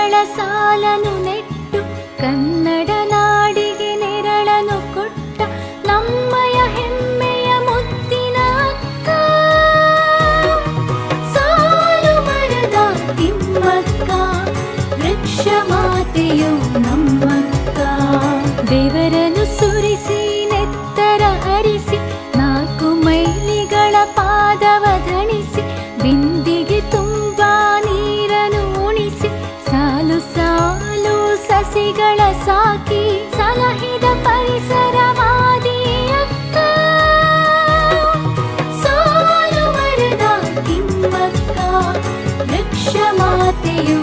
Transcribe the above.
ಗಿಡಗಳ ಸಾಲನು ನೆಟ್ಟು ಕನ್ನಡ ನಾಡಿಗೆ ನೆರಳನು ಕೊಟ್ಟ ನಮ್ಮಯ ಹೆಮ್ಮೆಯ ಮುತ್ತಿನ ಅಕ್ಕ. ಸಾಲು ಮರದ ತಿಮ್ಮಕ್ಕ, ವೃಕ್ಷ ಮಾತೆಯು ನಮ್ಮಕ್ಕ. ಬೆವರನು ಸುರಿಸಿ ನೆತ್ತರ ಹರಿಸಿ 4 ಮೈಲಿಗಳ ಪಾದವ ಧಣಿಸಿ ಬಿಂದಿಗೆ ತುಂಬಾ ನೀರನು ಉಣಿಸಿ ಸಾಲು ಸಾಲು ಸಸಿಗಳ ಸಾಕಿ ಸಲಹಿದ ಪರಿಸರವಾದಿ ಅಕ್ಕ. ಸಾಲು ಮರದ ತಿಮ್ಮಕ್ಕ, ವೃಕ್ಷ ಮಾತೆಯು